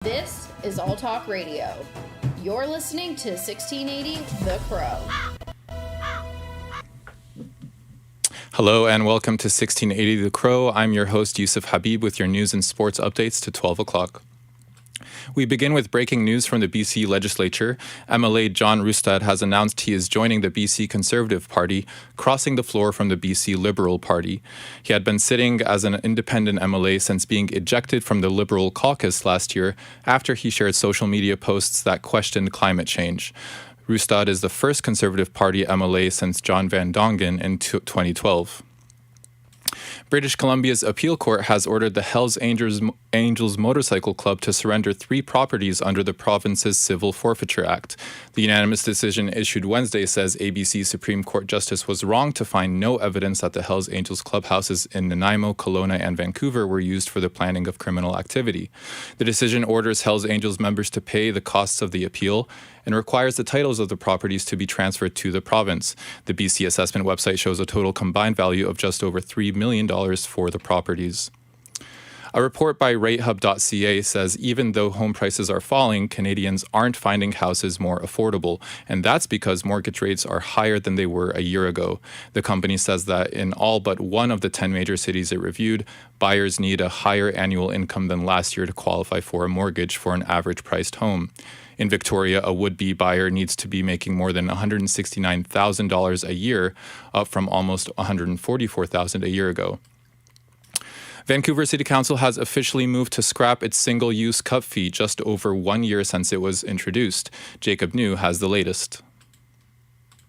This is All Talk Radio. You're listening to 1680 The Crow. Hello and welcome to 1680 The Crow. I'm your host, Yusuf Habib, with your news and sports updates to 12 o'clock. We begin with breaking news from the BC legislature. MLA John Rustad has announced he is joining the BC Conservative Party, crossing the floor from the BC Liberal Party. He had been sitting as an independent MLA since being ejected from the Liberal caucus last year after he shared social media posts that questioned climate change. Rustad is the first Conservative Party MLA since John Van Dongen in 2012. British Columbia's appeal court has ordered the Hells Angels Motorcycle Club to surrender 3 properties under the province's Civil Forfeiture Act. The unanimous decision issued Wednesday says ABC Supreme Court Justice was wrong to find no evidence that the Hells Angels clubhouses in Nanaimo, Kelowna, and Vancouver were used for the planning of criminal activity. The decision orders Hells Angels members to pay the costs of the appeal and requires the titles of the properties to be transferred to the province. The BC assessment website shows a total combined value of just over $3 million for the properties. A report by ratehub.ca says even though home prices are falling, Canadians aren't finding houses more affordable, and that's because mortgage rates are higher than they were a year ago. The company says that in all but one of the 10 major cities it reviewed, buyers need a higher annual income than last year to qualify for a mortgage for an average-priced home. In Victoria, a would-be buyer needs to be making more than $169,000 a year, up from almost $144,000 a year ago. Vancouver City Council has officially moved to scrap its single-use cup fee just over 1 year since it was introduced. Jacob New has the latest.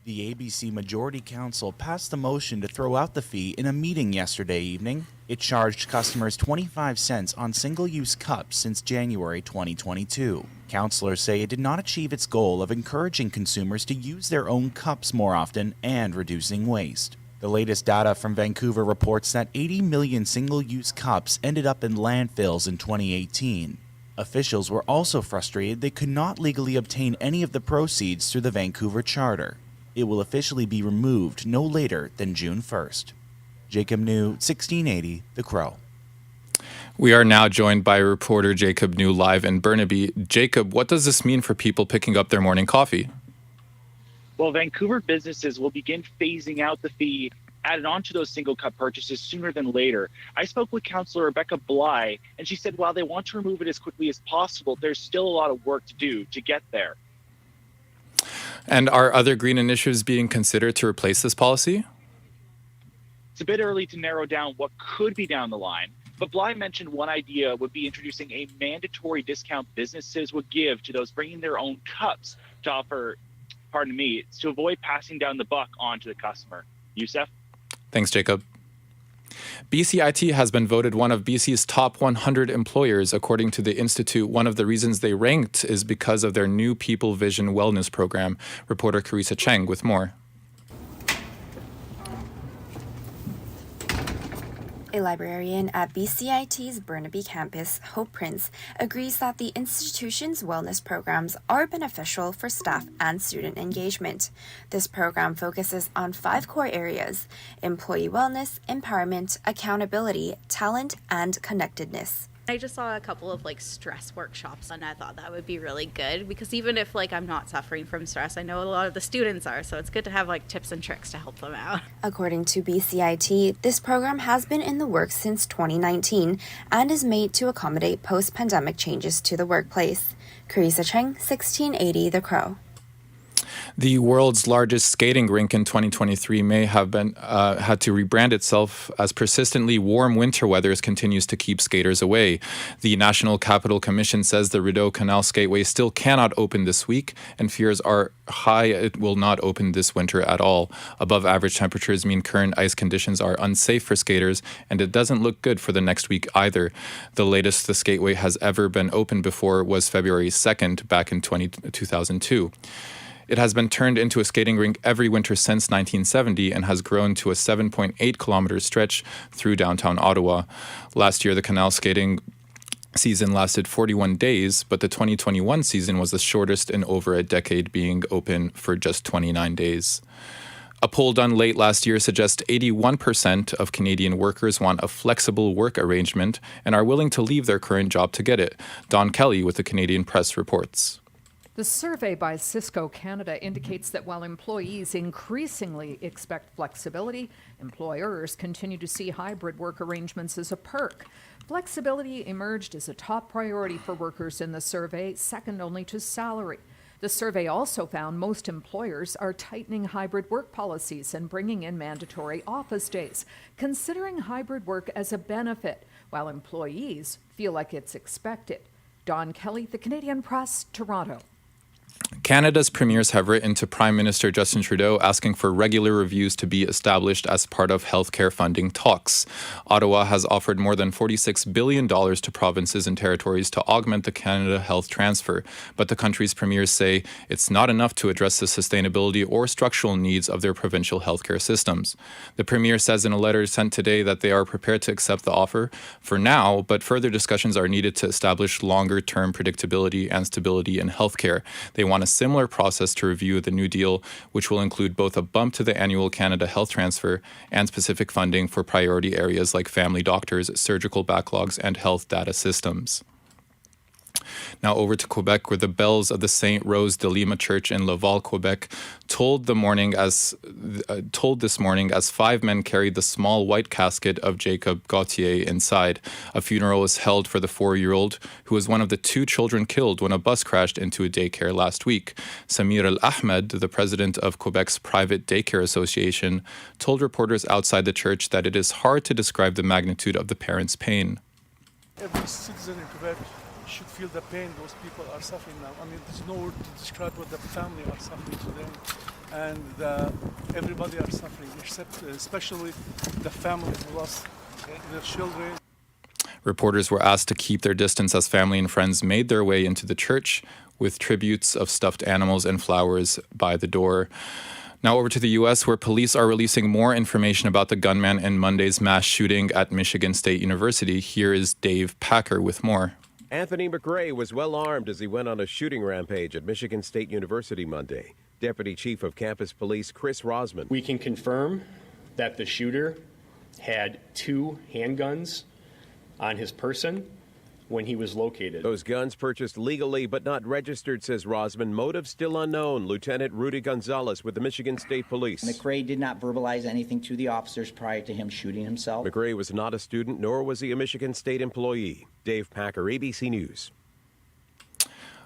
The ABC Majority Council passed the motion to throw out the fee in a meeting yesterday evening. It charged customers 25 cents on single-use cups since January 2022. Councillors say it did not achieve its goal of encouraging consumers to use their own cups more often and reducing waste. The latest data from Vancouver reports that 80 million single-use cups ended up in landfills in 2018. Officials were also frustrated they could not legally obtain any of the proceeds through the Vancouver Charter. It will officially be removed no later than June 1st. Jacob New, 1680, The Crow. We are now joined by reporter Jacob New live in Burnaby. Jacob, what does this mean for people picking up their morning coffee? Well, Vancouver businesses will begin phasing out the fee added onto those single cup purchases sooner than later. I spoke with Councillor Rebecca Bly, and she said while they want to remove it as quickly as possible, there's still a lot of work to do to get there. And are other green initiatives being considered to replace this policy? It's a bit early to narrow down what could be down the line, but Bly mentioned one idea would be introducing a mandatory discount businesses would give to those bringing their own cups to offer, to avoid passing down the buck onto the customer. Yusuf? Thanks, Jacob. BCIT has been voted one of BC's top 100 employers. According to the Institute, one of the reasons they ranked is because of their new People Vision Wellness program. Reporter Carissa Cheng with more. A librarian at BCIT's Burnaby Campus, Hope Prince, agrees that the institution's wellness programs are beneficial for staff and student engagement. This program focuses on 5 core areas: employee wellness, empowerment, accountability, talent, and connectedness. I just saw a couple of stress workshops, and I thought that would be really good because even if I'm not suffering from stress, I know a lot of the students are, so it's good to have tips and tricks to help them out. According to BCIT, this program has been in the works since 2019 and is made to accommodate post-pandemic changes to the workplace. Carissa Cheng, 1680 The Crow. The world's largest skating rink in 2023 may have been had to rebrand itself as persistently warm winter weather continues to keep skaters away. The National Capital Commission says the Rideau Canal Skateway still cannot open this week, and fears are high it will not open this winter at all. Above average temperatures mean current ice conditions are unsafe for skaters, and it doesn't look good for the next week either. The latest the skateway has ever been opened before was February 2nd, back in 2002. It has been turned into a skating rink every winter since 1970 and has grown to a 7.8 kilometer stretch through downtown Ottawa. Last year, the canal skating season lasted 41 days, but the 2021 season was the shortest in over a decade, being open for just 29 days. A poll done late last year suggests 81% of Canadian workers want a flexible work arrangement and are willing to leave their current job to get it. Don Kelly with the Canadian Press reports. The survey by Cisco Canada indicates that while employees increasingly expect flexibility, employers continue to see hybrid work arrangements as a perk. Flexibility emerged as a top priority for workers in the survey, second only to salary. The survey also found most employers are tightening hybrid work policies and bringing in mandatory office days, considering hybrid work as a benefit, while employees feel like it's expected. Don Kelly, The Canadian Press, Toronto. Canada's premiers have written to Prime Minister Justin Trudeau asking for regular reviews to be established as part of healthcare funding talks. Ottawa has offered more than $46 billion to provinces and territories to augment the Canada Health Transfer, but the country's premiers say it's not enough to address the sustainability or structural needs of their provincial healthcare systems. The premier says in a letter sent today that they are prepared to accept the offer for now, but further discussions are needed to establish longer-term predictability and stability in healthcare. They want a similar process to review the New Deal, which will include both a bump to the annual Canada Health Transfer and specific funding for priority areas like family doctors, surgical backlogs, and health data systems. Now over to Quebec, where the bells of the Saint Rose de Lima Church in Laval, Quebec, tolled this morning as 5 men carried the small white casket of Jacob Gauthier inside. A funeral was held for the 4-year-old, who was one of the 2 children killed when a bus crashed into a daycare last week. Samir Al-Ahmed, the president of Quebec's Private Daycare Association, told reporters outside the church that it is hard to describe the magnitude of the parents' pain. Every citizen in Quebec should feel the pain those people are suffering now. I mean, there's no word to describe what the family are suffering today. And everybody are suffering, except especially the family who lost their children. Reporters were asked to keep their distance as family and friends made their way into the church with tributes of stuffed animals and flowers by the door. Now over to the U.S., where police are releasing more information about the gunman in Monday's mass shooting at Michigan State University. Here is Dave Packer with more. Anthony McRae was well armed as he went on a shooting rampage at Michigan State University Monday. Deputy Chief of Campus Police Chris Rosman. We can confirm that the shooter had 2 handguns on his person when he was located. Those guns purchased legally but not registered, says Rosman. Motive still unknown. Lieutenant Rudy Gonzalez with the Michigan State Police. McRae did not verbalize anything to the officers prior to him shooting himself. McRae was not a student, nor was he a Michigan State employee. Dave Packer, ABC News.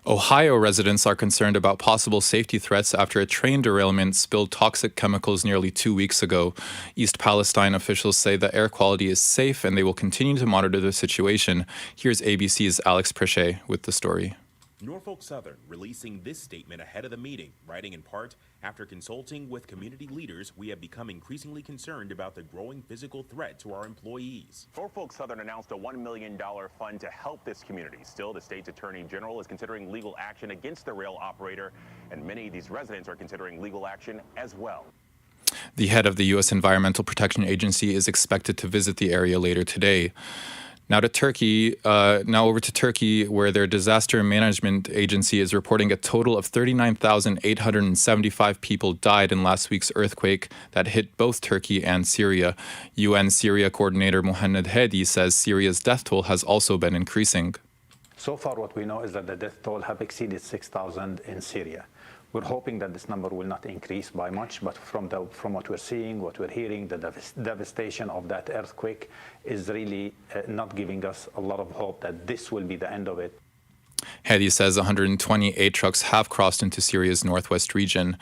Ohio residents are concerned about possible safety threats after a train derailment spilled toxic chemicals nearly 2 weeks ago. East Palestine officials say the air quality is safe and they will continue to monitor the situation. Here's ABC's Alex Preche with the story. Norfolk Southern releasing this statement ahead of the meeting, writing in part, after consulting with community leaders, we have become increasingly concerned about the growing physical threat to our employees. Norfolk Southern announced a $1 million fund to help this community. Still, the state's attorney general is considering legal action against the rail operator, and many of these residents are considering legal action as well. The head of the U.S. Environmental Protection Agency is expected to visit the area later today. Now over to Turkey, where their disaster management agency is reporting a total of 39,875 people died in last week's earthquake that hit both Turkey and Syria. UN Syria coordinator Mohammed Hedi says Syria's death toll has also been increasing. So far, what we know is that the death toll have exceeded 6,000 in Syria. We're hoping that this number will not increase by much, but from what we're seeing, what we're hearing, the devastation of that earthquake is really not giving us a lot of hope that this will be the end of it. Hedi says 128 trucks have crossed into Syria's northwest region.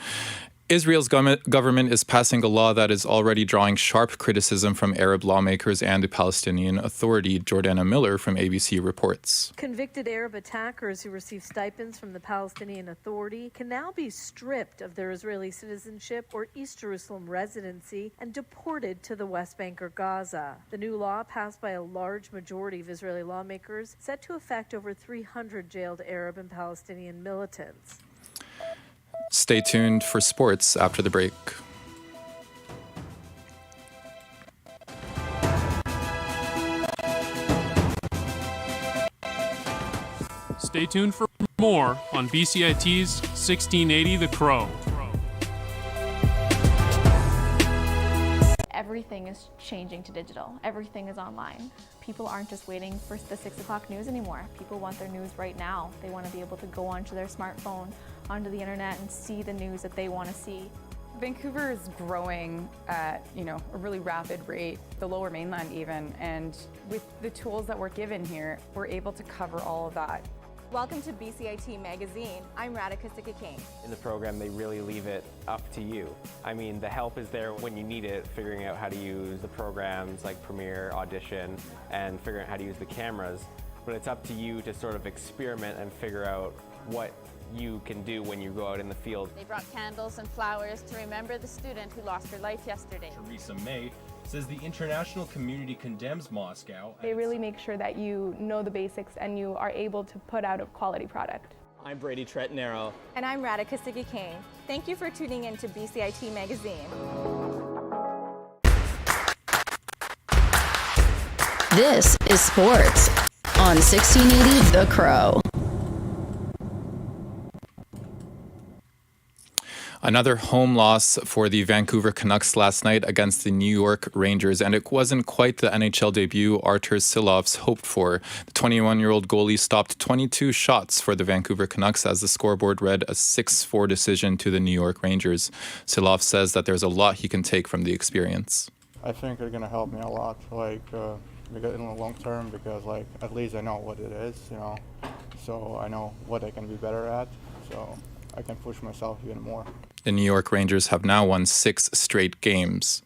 Israel's government is passing a law that is already drawing sharp criticism from Arab lawmakers and the Palestinian Authority. Jordana Miller from ABC reports. Convicted Arab attackers who receive stipends from the Palestinian Authority can now be stripped of their Israeli citizenship or East Jerusalem residency and deported to the West Bank or Gaza. The new law, passed by a large majority of Israeli lawmakers, set to affect over 300 jailed Arab and Palestinian militants. Stay tuned for sports after the break. Stay tuned for more on BCIT's 1680 The Crow. everything is changing to digital. Everything is online. People aren't just waiting for the 6 o'clock news anymore. People want their news right now. They want to be able to go onto their smartphone, onto the internet, and see the news that they want to see. Vancouver is growing at, a really rapid rate, the Lower Mainland even, and with the tools that we're given here, we're able to cover all of that. Welcome to BCIT Magazine. I'm Radhika Sikakane. In the program, they really leave it up to you. I mean, the help is there when you need it, figuring out how to use the programs like Premiere, Audition, and figuring out how to use the cameras. But it's up to you to sort of experiment and figure out what you can do when you go out in the field. They brought candles and flowers to remember the student who lost her life yesterday. Teresa May says the international community condemns Moscow. They really make sure that you know the basics and you are able to put out a quality product. I'm Brady Tretnero. And I'm Radhika Sikakane. Thank you for tuning in to BCIT Magazine. This is sports on 1680 The Crow. Another home loss for the Vancouver Canucks last night against the New York Rangers, and it wasn't quite the NHL debut Artur Silovs hoped for. The 21-year-old goalie stopped 22 shots for the Vancouver Canucks as the scoreboard read a 6-4 decision to the New York Rangers. Silovs says that there's a lot he can take from the experience. I think it's going to help me a lot, in the long term, because at least I know what it is, so I know what I can be better at, so I can push myself even more. The New York Rangers have now won 6 straight games.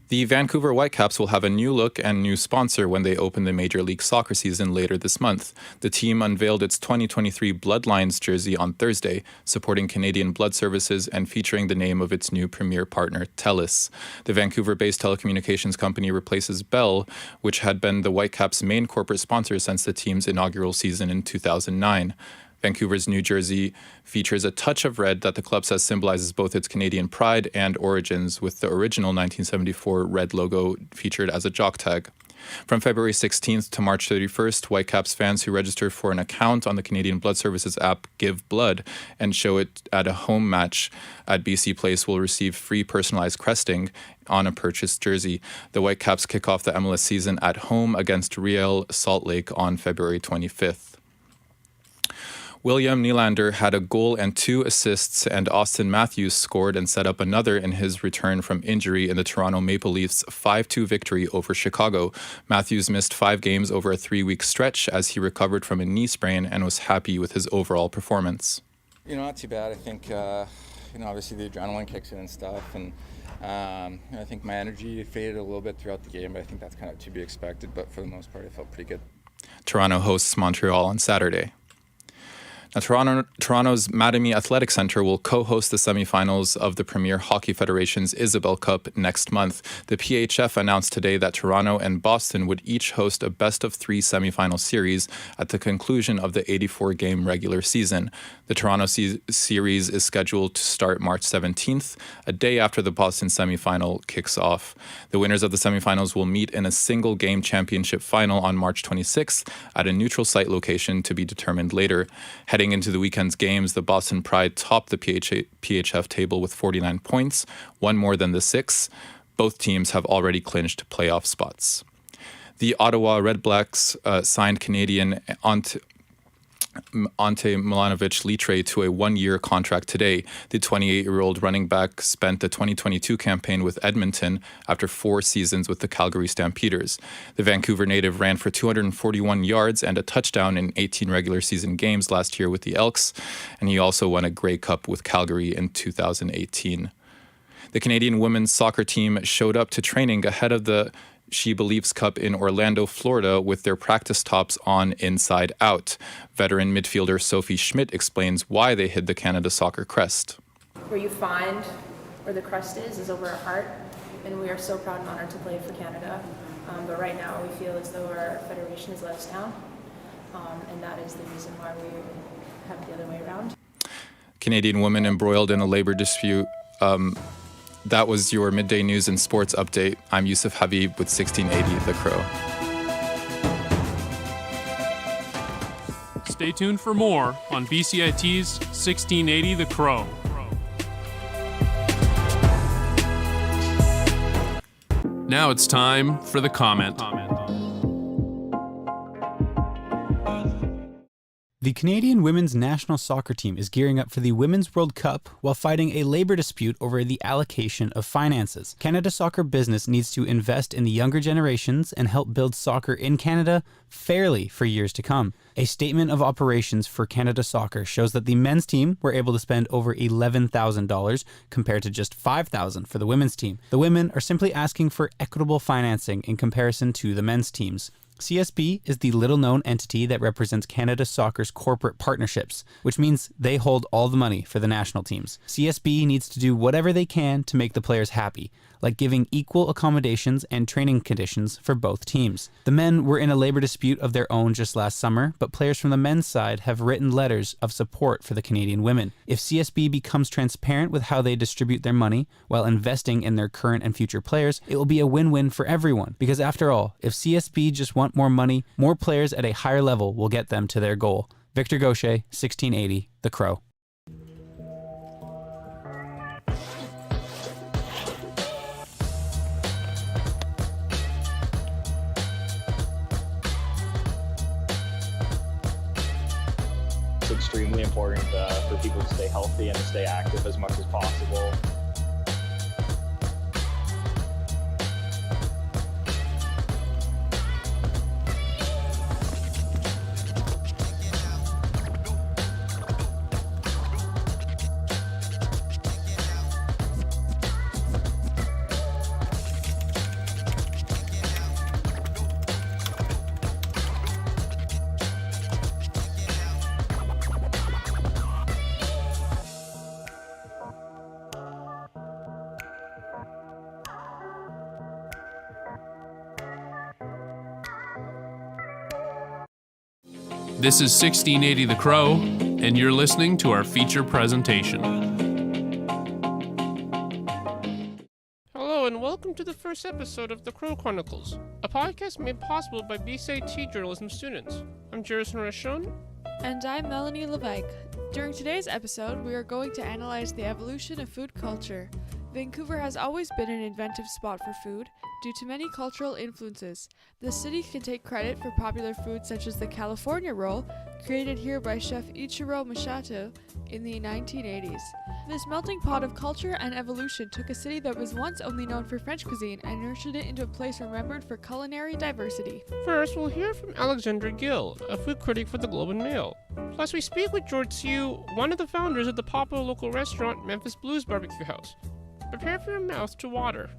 The Vancouver Whitecaps will have a new look and new sponsor when they open the Major League Soccer season later this month. The team unveiled its 2023 Bloodlines jersey on Thursday, supporting Canadian Blood Services and featuring the name of its new premier partner, TELUS. The Vancouver-based telecommunications company replaces Bell, which had been the Whitecaps' main corporate sponsor since the team's inaugural season in 2009. Vancouver's New Jersey features a touch of red that the club says symbolizes both its Canadian pride and origins, with the original 1974 red logo featured as a jock tag. From February 16th to March 31st, Whitecaps fans who register for an account on the Canadian Blood Services app Give Blood and show it at a home match at BC Place will receive free personalized cresting on a purchased jersey. The Whitecaps kick off the MLS season at home against Real Salt Lake on February 25th. William Nylander had a goal and 2 assists, and Austin Matthews scored and set up another in his return from injury in the Toronto Maple Leafs' 5-2 victory over Chicago. Matthews missed 5 games over a 3-week stretch as he recovered from a knee sprain and was happy with his overall performance. Not too bad. I think, obviously the adrenaline kicks in and stuff, and I think my energy faded a little bit throughout the game, but I think that's kind of to be expected, but for the most part, I felt pretty good. Toronto hosts Montreal on Saturday. Now, Toronto's Mattamy Athletic Centre will co-host the semifinals of the Premier Hockey Federation's Isabel Cup next month. The PHF announced today that Toronto and Boston would each host a best-of-3 semifinal series at the conclusion of the 84-game regular season. The Toronto series is scheduled to start March 17th, a day after the Boston semifinal kicks off. The winners of the semifinals will meet in a single-game championship final on March 26th at a neutral site location to be determined later. Heading into the weekend's games, the Boston Pride topped the PHF table with 49 points, one more than the Six. Both teams have already clinched playoff spots. The Ottawa Redblacks signed Canadian Ante Milanovic-Litre to a 1-year contract today. The 28-year-old running back spent the 2022 campaign with Edmonton after 4 seasons with the Calgary Stampeders. The Vancouver native ran for 241 yards and a touchdown in 18 regular season games last year with the Elks, and he also won a Grey Cup with Calgary in 2018. The Canadian women's soccer team showed up to training ahead of the She Believes Cup in Orlando, Florida, with their practice tops on inside out. Veteran midfielder Sophie Schmidt explains why they hid the Canada soccer crest. Where you find where the crest is over our heart, and we are so proud and honored to play for Canada. But right now we feel as though our federation has let us down, and that is the reason why we have it the other way around. Canadian women embroiled in a labor dispute. That was your midday news and sports update. I'm Yusuf Habib with 1680 The Crow. Stay tuned for more on BCIT's 1680 The Crow. Now it's time for the comment. The Canadian women's national soccer team is gearing up for the Women's World Cup while fighting a labor dispute over the allocation of finances. Canada Soccer Business needs to invest in the younger generations and help build soccer in Canada fairly for years to come. A statement of operations for Canada Soccer shows that the men's team were able to spend over $11,000 compared to just $5,000 for the women's team. The women are simply asking for equitable financing in comparison to the men's teams. CSB is the little-known entity that represents Canada Soccer's corporate partnerships, which means they hold all the money for the national teams. CSB needs to do whatever they can to make the players happy, like giving equal accommodations and training conditions for both teams. The men were in a labor dispute of their own just last summer, but players from the men's side have written letters of support for the Canadian women. If CSB becomes transparent with how they distribute their money while investing in their current and future players, it will be a win-win for everyone. Because after all, if CSB just want more money, more players at a higher level will get them to their goal. Victor Gaucher, 1680, The Crow. It's extremely important for people to stay healthy and to stay active as much as possible. This is 1680 The Crow, and you're listening to our feature presentation. Hello, and welcome to the first episode of The Crow Chronicles, a podcast made possible by BCIT Journalism students. I'm Jerison Rashon. And I'm Melanie Levesque. During today's episode, we are going to analyze the evolution of food culture. Vancouver has always been an inventive spot for food due to many cultural influences. The city can take credit for popular foods such as the California roll, created here by chef Ichiro Masato in the 1980s. This melting pot of culture and evolution took a city that was once only known for French cuisine and nurtured it into a place remembered for culinary diversity. First, we'll hear from Alexandra Gill, a food critic for the Globe and Mail. Plus, we speak with George Siu, one of the founders of the popular local restaurant Memphis Blues Barbecue House. Prepare for your mouth to water.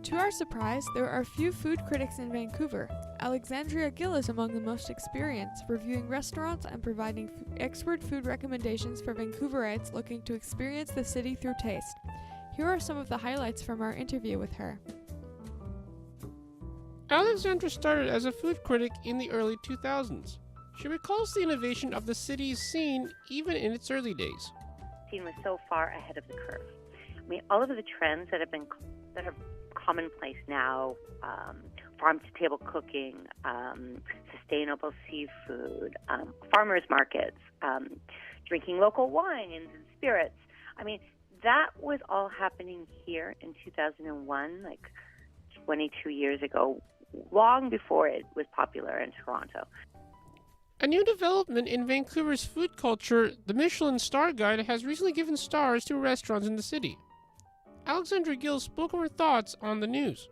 To our surprise, there are few food critics in Vancouver. Alexandria Gill is among the most experienced, reviewing restaurants and providing expert food recommendations for Vancouverites looking to experience the city through taste. Here are some of the highlights from our interview with her. Alexandra started as a food critic in the early 2000s. She recalls the innovation of the city's scene even in its early days. The scene was so far ahead of the curve. I mean, all of the trends that are commonplace now, farm-to-table cooking, sustainable seafood, farmers markets, drinking local wines and spirits. I mean, that was all happening here in 2001, like 22 years ago, long before it was popular in Toronto. A new development in Vancouver's food culture, the Michelin Star Guide has recently given stars to restaurants in the city. Alexandra Gill spoke of her thoughts on the news.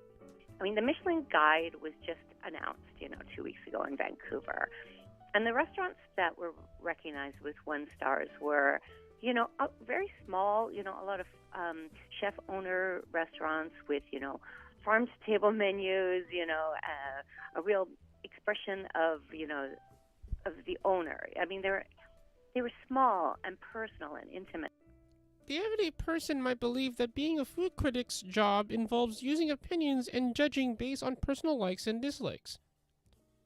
I mean, the Michelin Guide was just announced, 2 weeks ago in Vancouver. And the restaurants that were recognized with 1 stars were, very small, a lot of chef-owner restaurants with, farm-to-table menus, a real expression of, of the owner. I mean, they were small and personal and intimate. The everyday person might believe that being a food critic's job involves using opinions and judging based on personal likes and dislikes.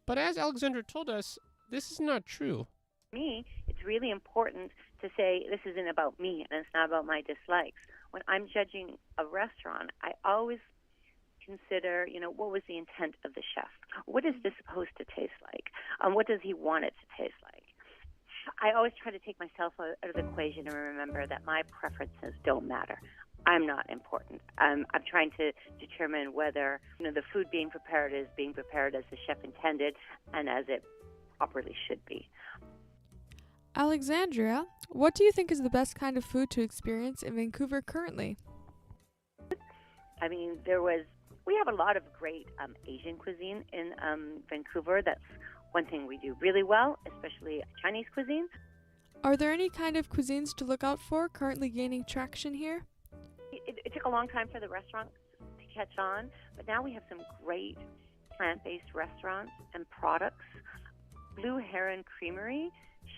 But as Alexandra told us, this is not true. For me, it's really important to say this isn't about me and it's not about my dislikes. When I'm judging a restaurant, I always consider, what was the intent of the chef? What is this supposed to taste like? What does he want it to taste like? I always try to take myself out of the equation and remember that my preferences don't matter. I'm not important. I'm trying to determine whether the food being prepared is being prepared as the chef intended and as it properly should be. Alexandria, what do you think is the best kind of food to experience in Vancouver currently? I mean, we have a lot of great Asian cuisine in Vancouver. That's one thing we do really well, especially Chinese cuisine. Are there any kind of cuisines to look out for currently gaining traction here? It took a long time for the restaurants to catch on, but now we have some great plant-based restaurants and products. Blue Heron Creamery,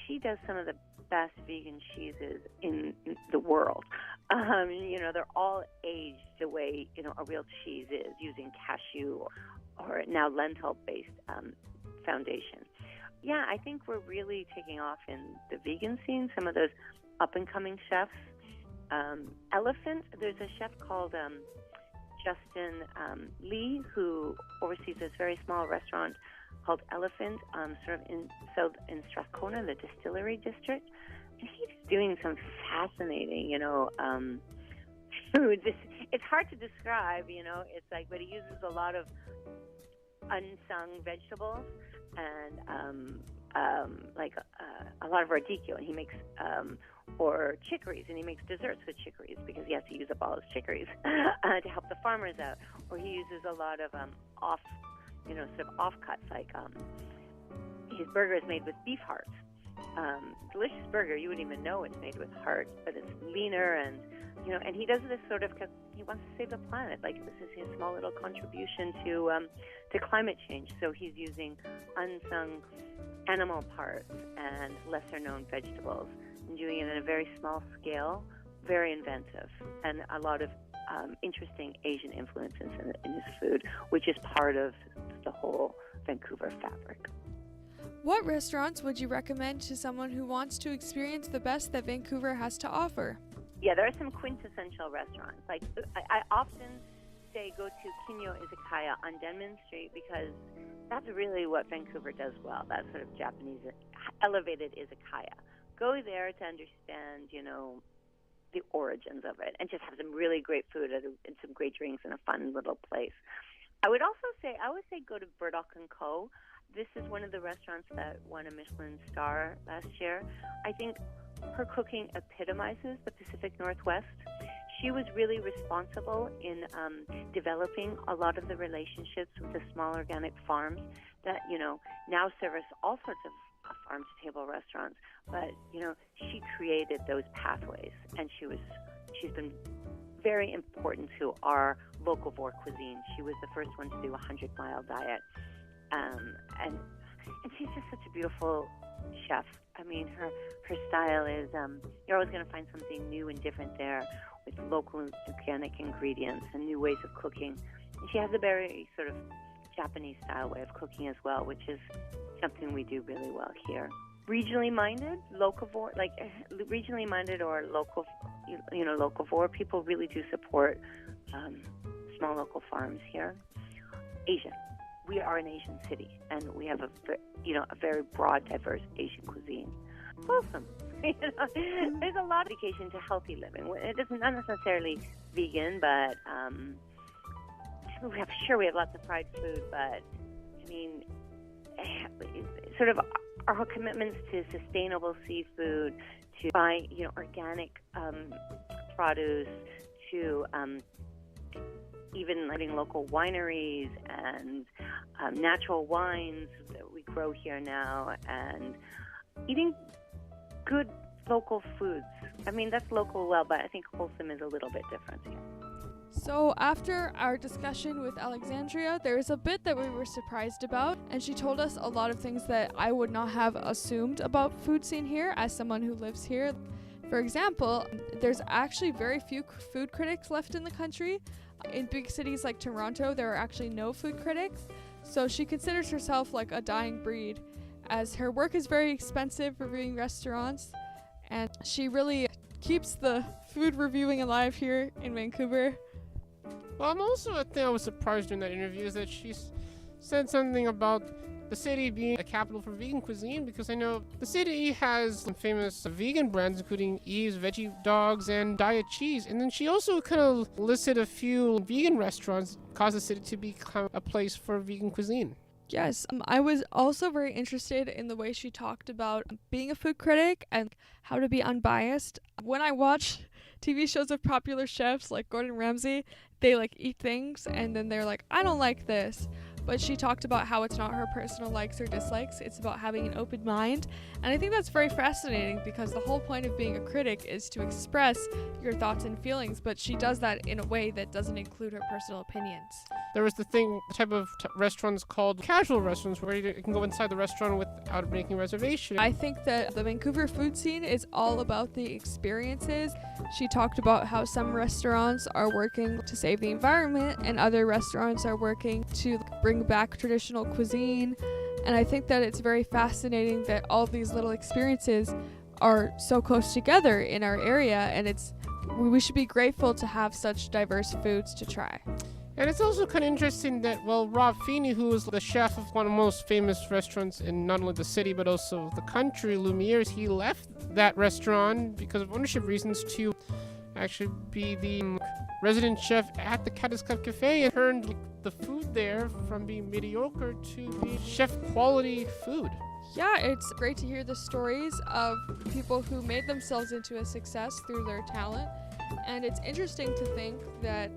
she does some of the best vegan cheeses in the world. They're all aged the way, a real cheese is, using cashew or now lentil-based foundation. Yeah, I think we're really taking off in the vegan scene. Some of those up-and-coming chefs. Elephant, there's a chef called Justin Lee who oversees this very small restaurant called Elephant, sort of in Strathcona, the distillery district. And he's doing some fascinating, foods. It's hard to describe, it's like, but he uses a lot of unsung vegetables and a lot of radicchio, and he makes or chicories, and he makes desserts with chicories because he has to use up all his chicories to help the farmers out. Or he uses a lot of sort of offcuts, like his burger is made with beef hearts. Delicious burger, you wouldn't even know it's made with heart, but it's leaner, and and he does this sort of because he wants to save the planet. Like, this is his small little contribution to climate change. So he's using unsung animal parts and lesser known vegetables and doing it in a very small scale, very inventive, and a lot of interesting Asian influences in his food, which is part of the whole Vancouver fabric. What restaurants would you recommend to someone who wants to experience the best that Vancouver has to offer? Yeah, there are some quintessential restaurants. Like, I often say go to Kinyo Izakaya on Denman Street because that's really what Vancouver does well, that sort of Japanese elevated izakaya. Go there to understand, the origins of it, and just have some really great food and some great drinks in a fun little place. I would say go to Burdock & Co. This is one of the restaurants that won a Michelin star last year. I think her cooking epitomizes the Pacific Northwest. She was really responsible in developing a lot of the relationships with the small organic farms that, now service all sorts of farm-to-table restaurants. But, she created those pathways, and she's been very important to our locavore cuisine. She was the first one to do a 100-mile diet. And she's just such a beautiful chef. I mean, her style is, you're always going to find something new and different there with local organic ingredients and new ways of cooking. And she has a very sort of Japanese style way of cooking as well, which is something we do really well here. Regionally minded, locavore, regionally minded or local, locavore, people really do support small local farms here. Asian. We are an Asian city, and we have a very broad, diverse Asian cuisine. Wholesome. There's a lot of dedication to healthy living. It is not necessarily vegan, but we have lots of fried food. But I mean, sort of our commitments to sustainable seafood, to buy organic produce, to even letting local wineries and natural wines that we grow here now, and eating good local foods. I mean, that's local well, but I think wholesome is a little bit different here. So after our discussion with Alexandria, there was a bit that we were surprised about, and she told us a lot of things that I would not have assumed about food scene here as someone who lives here. For example, there's actually very few food critics left in the country. In big cities like Toronto, there are actually no food critics. So she considers herself like a dying breed, as her work is very expensive reviewing restaurants, and she really keeps the food reviewing alive here in Vancouver. Well, I was surprised in that interview is that she said something about the city being a capital for vegan cuisine, because I know the city has some famous vegan brands, including Eve's Veggie Dogs and Diet Cheese. And then she also kind of listed a few vegan restaurants, caused the city to become a place for vegan cuisine. Yes, I was also very interested in the way she talked about being a food critic and how to be unbiased. When I watch TV shows of popular chefs like Gordon Ramsay, they eat things and then they're like, I don't like this. But she talked about how it's not her personal likes or dislikes, it's about having an open mind. And I think that's very fascinating because the whole point of being a critic is to express your thoughts and feelings, but she does that in a way that doesn't include her personal opinions. There was the type of restaurants called casual restaurants where you can go inside the restaurant without making a reservation. I think that the Vancouver food scene is all about the experiences. She talked about how some restaurants are working to save the environment and other restaurants are working to bring back traditional cuisine. And I think that it's very fascinating that all these little experiences are so close together in our area, and we should be grateful to have such diverse foods to try. And it's also kind of interesting that, Rob Feeney, who is the chef of one of the most famous restaurants in not only the city but also the country, Lumiere's, he left that restaurant because of ownership reasons to actually be the resident chef at the Cactus Club Cafe and turned the food there from being mediocre to be chef quality food. Yeah, it's great to hear the stories of people who made themselves into a success through their talent. And it's interesting to think that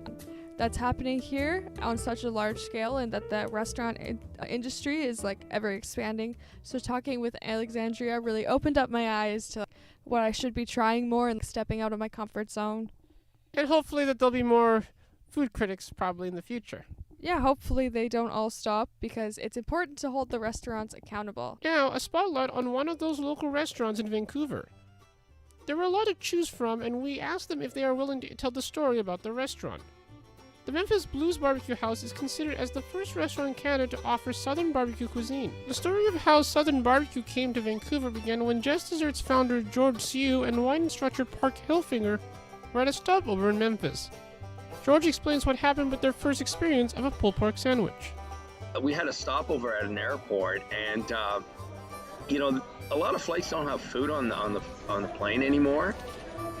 that's happening here on such a large scale and that the restaurant industry is ever expanding. So talking with Alexandria really opened up my eyes to what I should be trying more and stepping out of my comfort zone. And hopefully that there'll be more food critics probably in the future. Yeah, hopefully they don't all stop because it's important to hold the restaurants accountable. Now, a spotlight on one of those local restaurants in Vancouver. There were a lot to choose from, and we asked them if they are willing to tell the story about the restaurant. The Memphis Blues Barbecue House is considered as the first restaurant in Canada to offer Southern barbecue cuisine. The story of how Southern barbecue came to Vancouver began when Just Desserts founder George Siu and wine instructor Park Hilfinger were at a stopover in Memphis. George explains what happened with their first experience of a pulled pork sandwich. We had a stopover at an airport, and a lot of flights don't have food on the plane anymore.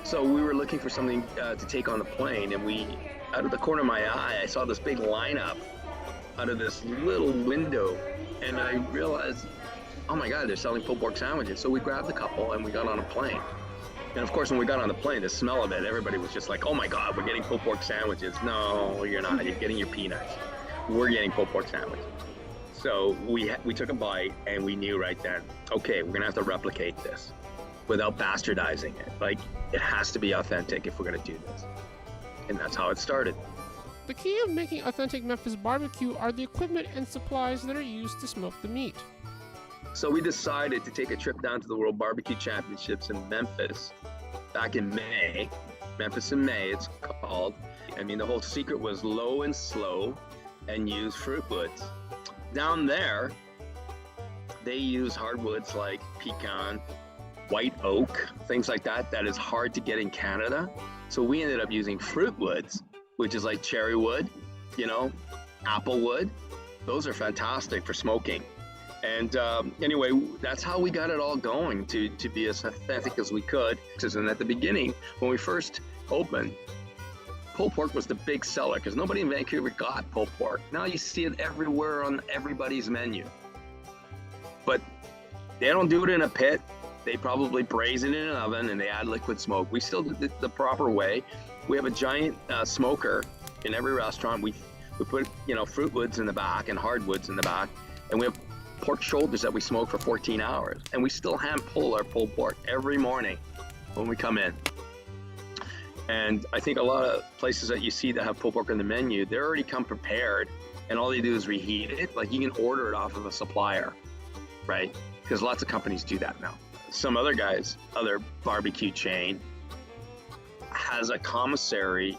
So we were looking for something to take on the plane, and out of the corner of my eye, I saw this big lineup out of this little window, and I realized, oh my God, they're selling pulled pork sandwiches. So we grabbed a couple and we got on a plane. And of course, when we got on the plane, the smell of it, everybody was just like, oh my God, we're getting pulled pork sandwiches. No, you're not. You're getting your peanuts. We're getting pulled pork sandwiches. So we took a bite and we knew right then, okay, we're gonna have to replicate this without bastardizing it. It has to be authentic if we're gonna do this. And that's how it started. The key of making authentic Memphis barbecue are the equipment and supplies that are used to smoke the meat. So we decided to take a trip down to the World Barbecue Championships in Memphis back in May. Memphis in May, it's called. The whole secret was low and slow and use fruit woods. Down there, they use hardwoods like pecan, white oak, things like that is hard to get in Canada. So we ended up using fruit woods, which is like cherry wood, apple wood. Those are fantastic for smoking. And anyway, that's how we got it all going to be as authentic as we could. And at the beginning, when we first opened, pulled pork was the big seller because nobody in Vancouver got pulled pork. Now you see it everywhere on everybody's menu. But they don't do it in a pit. They probably braise it in an oven and they add liquid smoke. We still do it the proper way. We have a giant smoker in every restaurant. We put fruit woods in the back and hardwoods in the back, and we have pork shoulders that we smoke for 14 hours. And we still hand pull our pulled pork every morning when we come in. And I think a lot of places that you see that have pulled pork on the menu, they already come prepared, and all they do is reheat it. You can order it off of a supplier, right? Because lots of companies do that now. Some other barbecue chain has a commissary,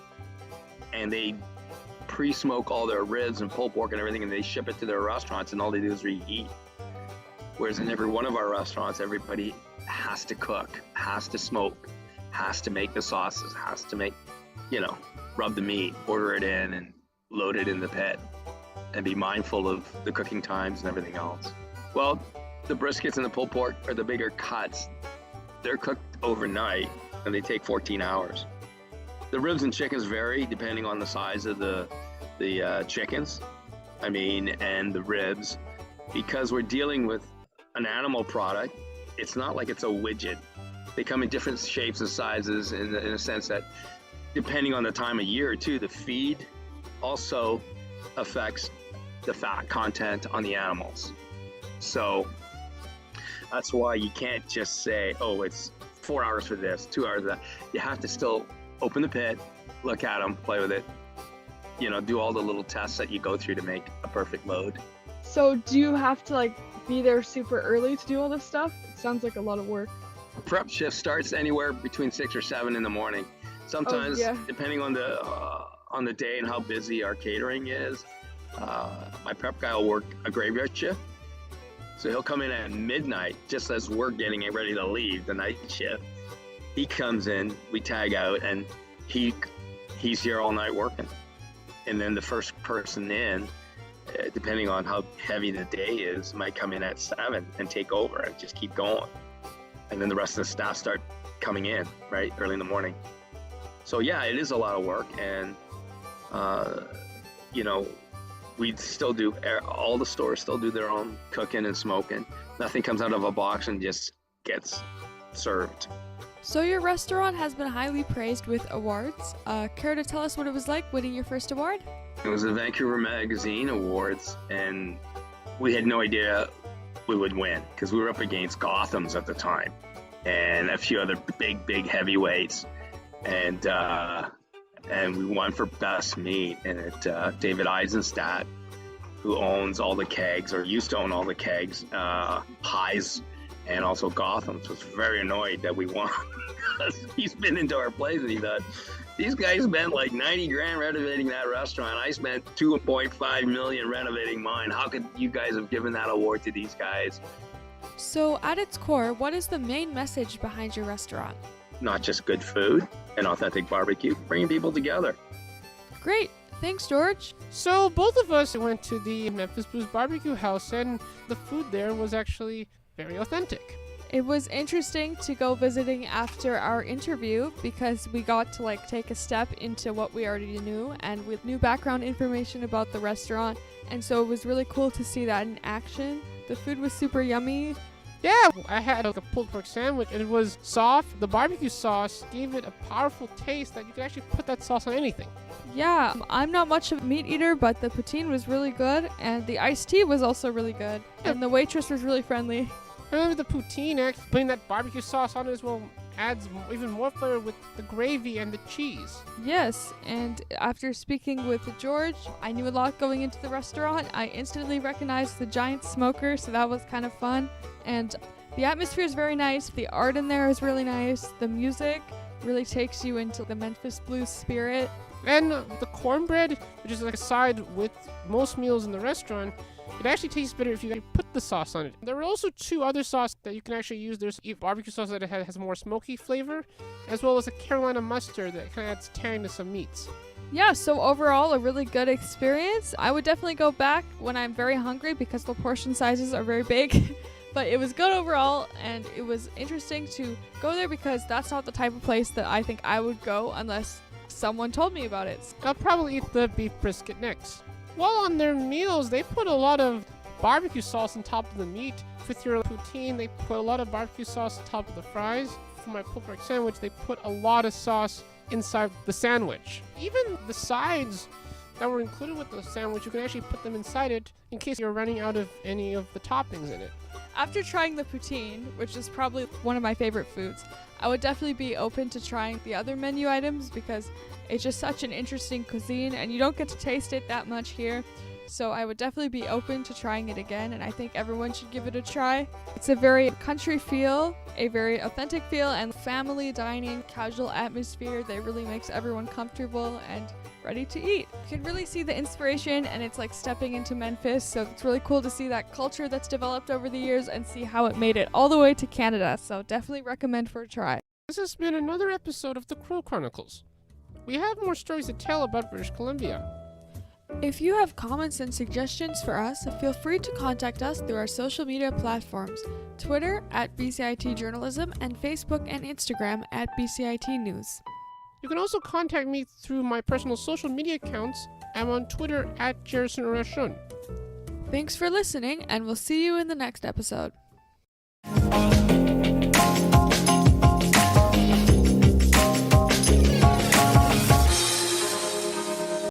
and they pre-smoke all their ribs and pulled pork and everything, and they ship it to their restaurants, and all they do is reheat. Whereas in every one of our restaurants, everybody has to cook, has to smoke, has to make the sauces, has to make, rub the meat, order it in, and load it in the pit, and be mindful of the cooking times and everything else. Well, the briskets and the pulled pork are the bigger cuts. They're cooked overnight and they take 14 hours. The ribs and chickens vary depending on the size of the chickens, and the ribs. Because we're dealing with an animal product, it's not like it's a widget. They come in different shapes and sizes in a sense that depending on the time of year too, the feed also affects the fat content on the animals. So that's why you can't just say, oh, it's 4 hours for this, 2 hours for that. You have to still open the pit, look at them, play with it, do all the little tests that you go through to make a perfect load. So do you have to be there super early to do all this stuff? It sounds like a lot of work. Prep shift starts anywhere between 6 or 7 in the morning. Sometimes, depending on the day and how busy our catering is, my prep guy will work a graveyard shift. So he'll come in at midnight, just as we're getting ready to leave the night shift. He comes in, we tag out, and he's here all night working. And then the first person in, depending on how heavy the day is, might come in at 7 and take over and just keep going. And then the rest of the staff start coming in, right, early in the morning. So yeah, it is a lot of work, and we still do, all the stores still do their own cooking and smoking. Nothing comes out of a box and just gets served. So your restaurant has been highly praised with awards. Care to tell us what it was like winning your first award? It was the Vancouver Magazine Awards, and we had no idea we would win because we were up against Gotham's at the time and a few other big heavyweights. And we won for best meat, and David Eisenstadt, who owns all the kegs, or used to own all the kegs, Highs, and also Gotham's, was very annoyed that we won. He's been into our place and he thought, these guys spent like 90 grand renovating that restaurant. I spent 2.5 million renovating mine. How could you guys have given that award to these guys? So at its core, what is the main message behind your restaurant? Not just good food and authentic barbecue, bringing people together. Great. Thanks, George. So both of us went to the Memphis Blues Barbecue House, and the food there was actually very authentic. It was interesting to go visiting after our interview because we got to take a step into what we already knew and with new background information about the restaurant. And so it was really cool to see that in action. The food was super yummy. Yeah, I had a pulled pork sandwich, and it was soft. The barbecue sauce gave it a powerful taste that you could actually put that sauce on anything. Yeah, I'm not much of a meat eater, but the poutine was really good, and the iced tea was also really good, and the waitress was really friendly. I remember the poutine, actually putting that barbecue sauce on it as well adds even more flavor with the gravy and the cheese. Yes, and after speaking with George, I knew a lot going into the restaurant. I instantly recognized the giant smoker, so that was kind of fun. And the atmosphere is very nice. The art in there is really nice. The music really takes you into the Memphis Blues spirit. And the cornbread, which is like a side with most meals in the restaurant, it actually tastes better if you put the sauce on it. There are also 2 other sauces that you can actually use. There's a barbecue sauce that has more smoky flavor, as well as a Carolina mustard that kind of adds tang to some meats. Yeah, so overall, a really good experience. I would definitely go back when I'm very hungry because the portion sizes are very big. But it was good overall, and it was interesting to go there because that's not the type of place that I think I would go unless someone told me about it. I'll probably eat the beef brisket next. While on their meals, they put a lot of barbecue sauce on top of the meat. With your poutine, they put a lot of barbecue sauce on top of the fries. For my pulled pork sandwich, they put a lot of sauce inside the sandwich. Even the sides that were included with the sandwich, you can actually put them inside it in case you're running out of any of the toppings in it. After trying the poutine, which is probably one of my favorite foods, I would definitely be open to trying the other menu items because it's just such an interesting cuisine and you don't get to taste it that much here. So I would definitely be open to trying it again, and I think everyone should give it a try. It's a very country feel, a very authentic feel, and family dining, casual atmosphere that really makes everyone comfortable and ready to eat. You can really see the inspiration, and it's like stepping into Memphis, so it's really cool to see that culture that's developed over the years and see how it made it all the way to Canada, so definitely recommend for a try. This has been another episode of the Crow Chronicles. We have more stories to tell about British Columbia. If you have comments and suggestions for us, feel free to contact us through our social media platforms, Twitter at BCIT Journalism and Facebook and Instagram at BCIT News. You can also contact me through my personal social media accounts. I'm on Twitter at Jerison Rashun. Thanks for listening, and we'll see you in the next episode.